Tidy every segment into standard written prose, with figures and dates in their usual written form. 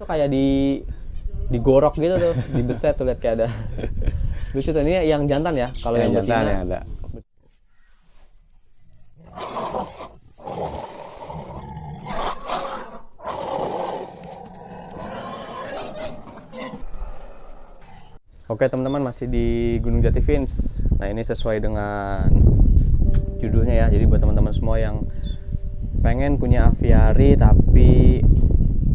Tuh kayak digorok gitu tuh, dibeset tuh, lihat kayak ada. Lucu tuh, ini yang jantan ya. Kalau yang jantan betina yang ada. Oke teman-teman, masih di Gunung Jati Fins. Nah ini sesuai dengan judulnya ya. Jadi buat teman-teman semua yang pengen punya aviari tapi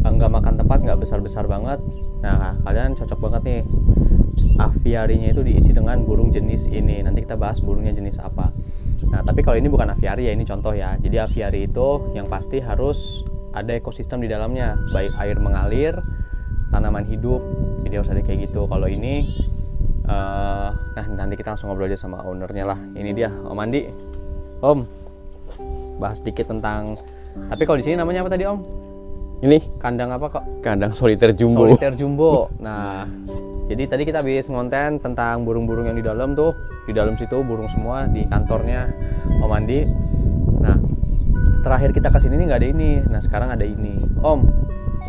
nggak makan tempat, nggak besar-besar banget, nah kalian cocok banget nih. Aviarinya itu diisi dengan burung jenis ini. Nanti kita bahas burungnya jenis apa. Nah tapi kalau ini bukan aviari ya, ini contoh ya. Jadi aviari itu yang pasti harus ada ekosistem di dalamnya, baik air mengalir, tanaman hidup, jadi harus ada kayak gitu. Kalau ini nah nanti kita langsung ngobrol aja sama ownernya lah. Ini dia Om Andi. Om, bahas dikit tentang, tapi kalau di sini namanya apa tadi Om? Ini Kandang apa kok? kandang soliter jumbo. Soliter jumbo. Nah jadi tadi kita habis ngonten tentang burung-burung yang di dalam tuh. Di dalam situ burung semua di kantornya Om Andi. Nah terakhir kita kesini nih nggak ada ini. Nah sekarang ada ini. Om,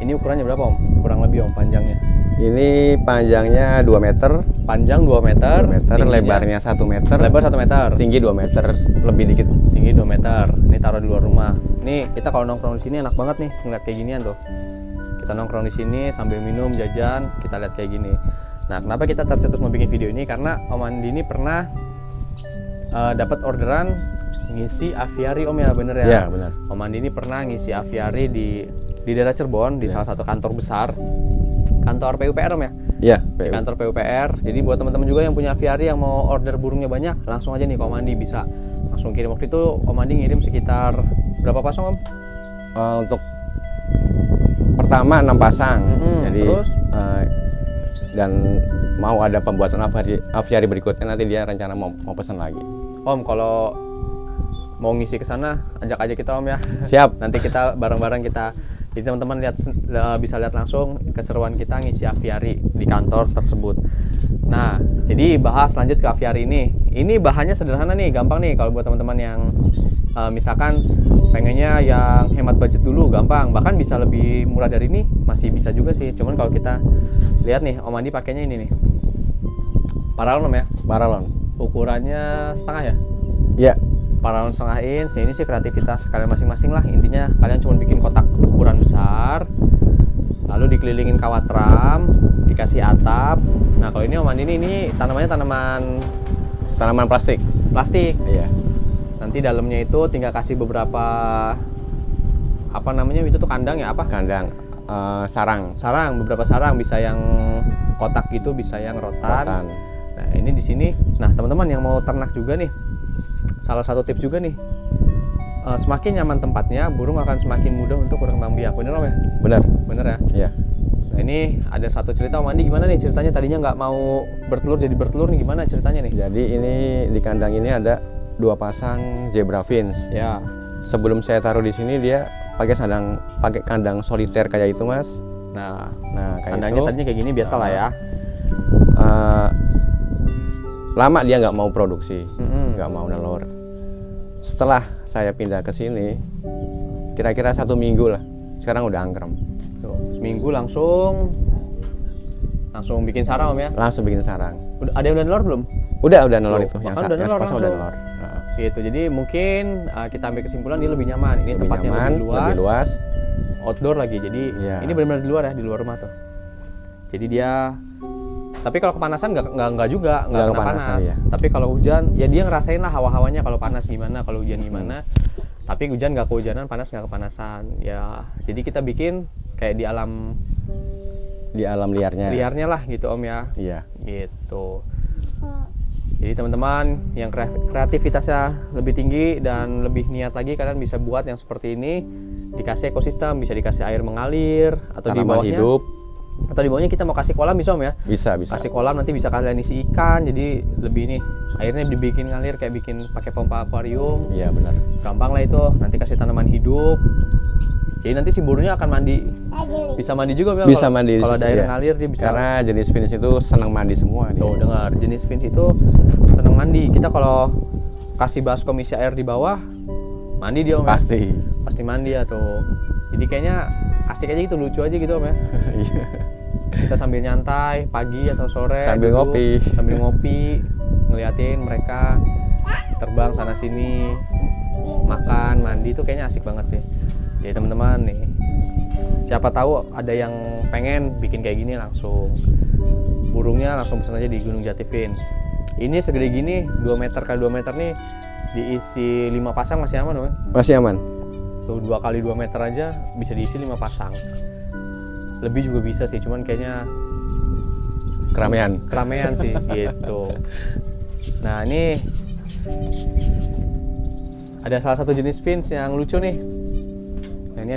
ini ukurannya berapa Om? Kurang lebih Om panjangnya? Ini panjangnya 2 meter, Panjang 2 meter, 2 meter, tingginya- lebarnya 1 meter, lebar 1 meter, tinggi 2 meter lebih dikit. tinggi 2 meter. Ini taruh di luar rumah. Nih kita kalau nongkrong di sini enak banget nih ngeliat kayak ginian tuh. Kita nongkrong di sini sambil minum jajan, kita lihat kayak gini. Nah kenapa kita tercetus mau bikin video ini? Karena Om Andi ini pernah dapat orderan ngisi aviari Om ya, bener ya? Iya, benar. Om Andi ini pernah ngisi aviari di daerah Cirebon, di salah satu kantor besar, kantor PUPR Om ya? Iya, Di kantor PUPR. Jadi buat teman-teman juga yang punya aviari yang mau order burungnya banyak, langsung aja nih ke Om Andi, bisa langsung kirim. Waktu itu Om Andi ngirim sekitar berapa pasang Om? Untuk pertama 6 pasang. Jadi terus? Dan mau ada pembuatan aviari berikutnya, nanti dia rencana mau pesan lagi. Om kalau mau ngisi ke sana, ajak aja kita Om ya. Siap. Nanti kita bareng-bareng kita. Jadi teman-teman bisa lihat langsung keseruan kita ngisi aviari di kantor tersebut. Nah, jadi bahas lanjut ke aviari ini. Ini bahannya sederhana nih, gampang nih kalau buat teman-teman yang misalkan pengennya yang hemat budget dulu, gampang. Bahkan bisa lebih murah dari ini, masih bisa juga sih. Cuman kalau kita lihat nih, Om Andi pakainya ini nih. Paralon Om ya. Paralon. Ukurannya setengah ya? Iya. Paralon setengah inch. Ini sih kreativitas kalian masing-masing lah. Intinya kalian cuma bikin kotak ukuran besar, lalu dikelilingin kawat ram, dikasih atap. Nah kalau ini Om Andi ini tanamannya Tanaman plastik. plastik. Iya. Nanti dalamnya itu tinggal kasih beberapa apa namanya itu tuh kandang ya, apa? Kandang sarang. Sarang, beberapa sarang, bisa yang kotak gitu, bisa yang rotan. Nah ini di sini. Nah teman-teman yang mau ternak juga nih, salah satu tips juga nih, semakin nyaman tempatnya, burung akan semakin mudah untuk berkembang biak. Bener Om ya? Benar. Bener ya? Iya. Nah ini ada satu cerita Om Andi, gimana nih ceritanya? Tadinya nggak mau bertelur jadi bertelur nih, gimana ceritanya nih? Jadi ini di kandang ini ada 2 pasang zebra fins. Ya. Sebelum saya taruh di sini dia pakai kandang soliter kayak itu Mas. Nah Kayak kandangnya itu. tadinya kayak gini biasa lah ya. Lama dia nggak mau produksi, Mm-mm. nggak mau nelur. Setelah saya pindah ke sini, kira-kira 1 minggu lah. Sekarang udah angkrem. Tuh, seminggu langsung bikin sarang Om ya. Langsung bikin sarang. Ada yang udah nelor belum? Udah nelor Tuh, itu. Yang bahkan udah nelor sepasang udah langsung. nelor. Heeh. Gitu. Jadi mungkin kita ambil kesimpulan dia lebih nyaman. Ini Lebih tempatnya nyaman, lebih luas, outdoor lagi. Jadi Iya. ini benar-benar di luar ya, di luar rumah tuh. Jadi dia, tapi kalau kepanasan nggak juga, nggak kena kepanasan, panas. iya. Tapi kalau hujan, ya dia ngerasain lah hawa-hawanya, kalau panas gimana, kalau hujan gimana. Tapi hujan nggak kehujanan, panas nggak kepanasan. Ya, jadi kita bikin kayak di alam Di alam liarnya. liarnya lah gitu Om ya. Iya. Gitu. Jadi teman-teman yang kreativitasnya lebih tinggi dan lebih niat lagi, kalian bisa buat yang seperti ini. Dikasih ekosistem, bisa dikasih air mengalir, atau di Tanaman bawahnya hidup. atau di bawahnya kita mau kasih kolam bisa Om ya. Bisa. Kasih kolam, nanti bisa kalian isi ikan, jadi lebih nih airnya dibikin ngalir kayak bikin pakai pompa akuarium. Iya benar. Gampang lah itu. Nanti kasih tanaman hidup, jadi nanti si burungnya akan mandi, bisa mandi juga Om ya. Bisa Kalau- mandi di kalau situ, ada air iya. ngalir dia bisa. Karena jenis fins itu senang mandi semua dia. Tuh dengar, jenis fins itu seneng mandi. Kita kalau kasih baskom isi air di bawah, mandi dia Om ya. Pasti. Pasti mandi ya tuh. Jadi kayaknya asik aja gitu, lucu aja gitu Om ya. Iya. Kita sambil nyantai pagi atau sore Sambil duduk, ngopi. ngeliatin mereka terbang sana sini, makan, mandi, itu kayaknya asik banget sih. Jadi teman-teman nih, siapa tahu ada yang pengen bikin kayak gini, langsung burungnya langsung pesan aja di Gunung Jati Fins. Ini segede gini 2 meter kali 2 meter nih, diisi 5 pasang masih aman Om ya? Masih aman. Tuh 2 kali 2 meter aja bisa diisi 5 pasang. Lebih juga bisa sih, cuman kayaknya keramaian sih gitu. Nah ini ada salah satu jenis fins yang lucu nih. Nah ini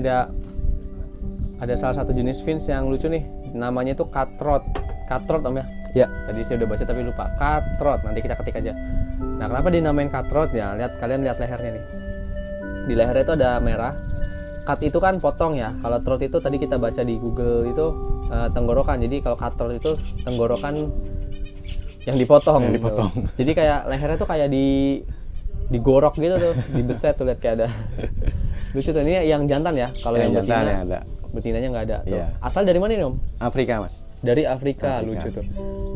ada salah satu jenis fins yang lucu nih, namanya itu cutthroat Om ya. Ya. Tadi saya udah baca tapi lupa. Cutthroat, nanti kita ketik aja. Nah kenapa dinamain cutthroat ya? Kalian lihat lehernya nih. Di lehernya itu ada merah. Cut itu kan potong ya. Kalau throat itu tadi kita baca di Google itu tenggorokan. Jadi kalau cutthroat itu tenggorokan yang dipotong. Yang gitu. dipotong. Jadi kayak lehernya tuh kayak digorok gitu tuh, dibeset tuh, lihat kayak ada. Lucu tuh, ini yang jantan ya. Kalau yang jantan betina, yang ada. betinanya nggak ada. Tuh. Iya. Asal dari mana nih Om? Afrika Mas. Dari Afrika. Lucu tuh.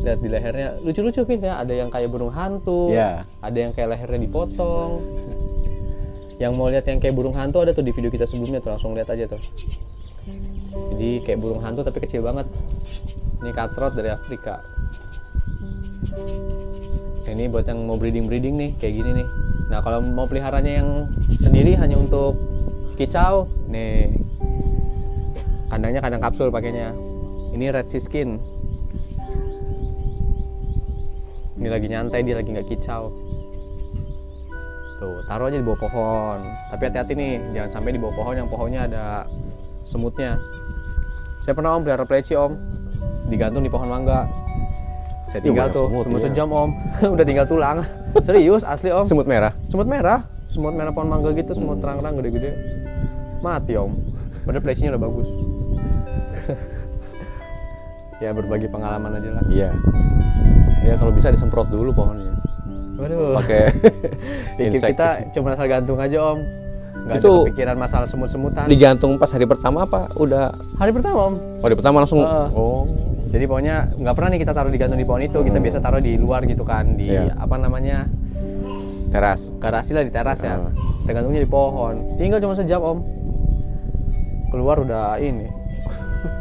Lihat di lehernya, lucu-lucu Vince ya. Ada yang kayak burung hantu, Iya. ada yang kayak lehernya dipotong. Yang mau lihat yang kayak burung hantu ada tuh di video kita sebelumnya tuh, langsung lihat aja tuh. Jadi kayak burung hantu tapi kecil banget. Ini cutthroat dari Afrika. Ini buat yang mau breeding nih, kayak gini nih. Nah kalau mau peliharanya yang sendiri hanya untuk kicau, nih kandangnya kandang kapsul pakainya. Ini red siskin. Ini lagi nyantai, dia lagi nggak kicau. Tuh, taruh aja di bawah pohon. Tapi hati-hati nih, jangan sampai di bawah pohon yang pohonnya ada semutnya. Saya pernah Om pelihara pleci Om, digantung di pohon mangga. Saya tinggal tuh, semut sejam Om, udah tinggal tulang. Serius, asli Om. Semut merah. Semut merah pohon mangga gitu, semut terang-terang gede-gede. Mati Om. Padahal plecinya udah bagus. Ya berbagi pengalaman aja lah. Iya. Ya kalau bisa disemprot dulu pohonnya. Waduh. Pakai Pikir kita insektisid. cuma asal gantung aja Om. Nggak ada Itu kepikiran masalah semut-semutan. Digantung pas hari pertama apa udah? Hari pertama Om. Hari pertama langsung. Oh. Jadi pokoknya nggak pernah nih kita taruh digantung di pohon itu. Kita biasa taruh di luar gitu kan, di apa namanya, Teras. garasi lah, di teras ya. Tergantungnya di pohon. Tinggal cuma sejam Om. Keluar udah ini.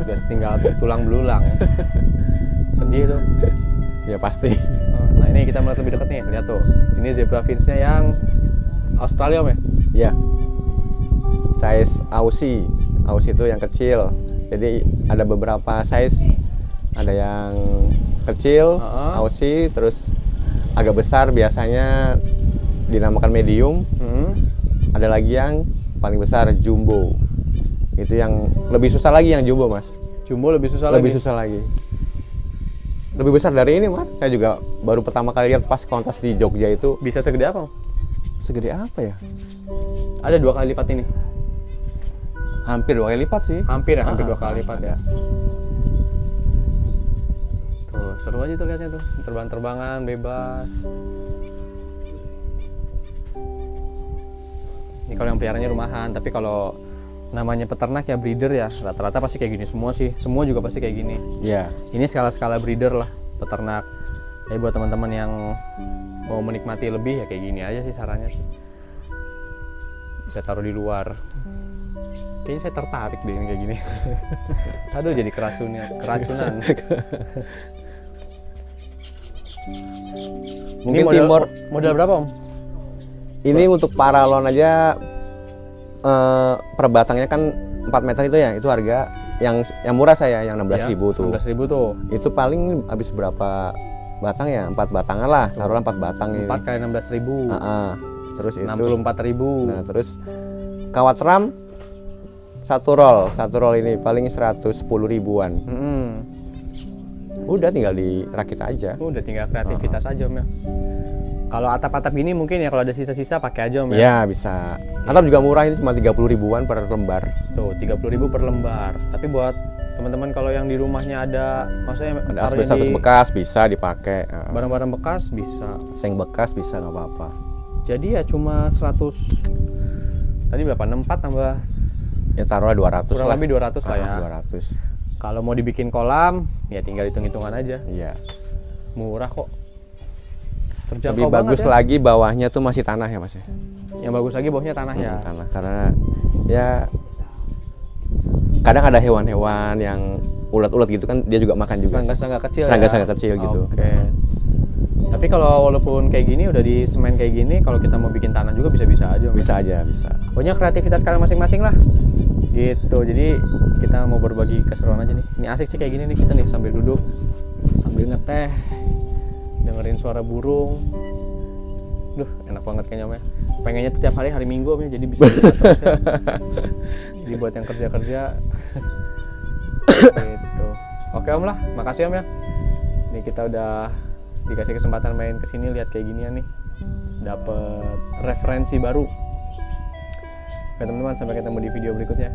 Udah tinggal tulang belulang. Sedih tuh. Ya pasti. Nah ini kita melihat lebih dekat nih, lihat tuh. Ini zebra finch-nya yang Australia Om ya? Ya. Size Aussie. Aussie itu yang kecil. Jadi ada beberapa size. Ada yang kecil, Aussie, terus agak besar biasanya dinamakan medium. Ada lagi yang paling besar jumbo. Itu yang lebih susah lagi yang jumbo Mas. Jumbo lebih susah lagi. Lebih besar dari ini Mas. Saya juga baru pertama kali lihat pas kontes di Jogja itu. Bisa segede apa? Segede apa ya? Ada 2 kali lipat ini. Hampir 2 kali lipat sih. Hampir 2 kali lipat ya. Tuh, seru aja tuh lihatnya tuh. Terbang-terbangan bebas. Ini kalau yang peliharanya rumahan, tapi kalau namanya peternak ya breeder ya, rata-rata pasti kayak gini semua sih. Semua juga pasti kayak gini. Iya. Ini skala-skala breeder lah, peternak. Jadi buat teman-teman yang mau menikmati lebih ya kayak gini aja sih sarannya sih. Saya taruh di luar. Kayaknya saya tertarik deh yang kayak gini. Aduh jadi keracunan. Mungkin ini Timor modal berapa Om? ini untuk paralon aja per batangnya kan 4 meter itu ya, itu harga yang murah saya yang 16.000 tuh. 16.000 tuh. Itu paling habis berapa batang ya? 4 batangan lah, taruhlah 4 batang ini. 4 kali 16.000. Terus itu 64.000. Nah, terus kawat ram satu roll ini paling 110 ribuan. Udah tinggal dirakit aja. Udah tinggal kreativitas aja Om ya. Kalau atap-atap ini mungkin ya kalau ada sisa-sisa pakai aja Om ya. Ya bisa. Atap juga murah, ini cuma 30 ribuan per lembar. Tuh 30.000 per lembar. Tapi buat teman-teman kalau yang di rumahnya ada, maksudnya ada asbestos bekas bisa dipakai. Barang-barang bekas bisa. Seng bekas bisa nggak apa-apa. Jadi ya cuma 100. Tadi berapa? 64 tambah Ya taruhlah 200 kurang lah. lebih 200 lah ya. 200. Kalau mau dibikin kolam, ya tinggal hitung-hitungan aja. Iya. Murah kok. Lebih Terjangkau bagus banget ya. lagi bawahnya tuh masih tanah ya Mas ya. Yang bagus lagi bawahnya tanah ya. Tanah karena ya kadang ada hewan-hewan yang ulat-ulat gitu kan dia juga makan juga. Serangga-serangga kecil Serangga-serangga ya. kecil gitu. Oke. Tapi kalau walaupun kayak gini udah di semen kayak gini, kalau kita mau bikin tanah juga bisa-bisa aja. Om. Bisa aja, bisa. Pokoknya kreativitas kalian masing-masing lah. Gitu. Jadi kita mau berbagi keseruan aja nih. Ini asik sih kayak gini nih kita nih sambil duduk, sambil ngeteh, dengerin suara burung. Duh, enak banget kayaknya Om ya. Pengennya tuh tiap hari Minggu Om ya, jadi bisa dengar terus ya. Jadi buat yang kerja-kerja gitu. Oke Om lah, makasih Om ya. Ini kita udah dikasih kesempatan main kesini lihat kayak ginian nih, dapet referensi baru. Oke teman-teman, sampai ketemu di video berikutnya.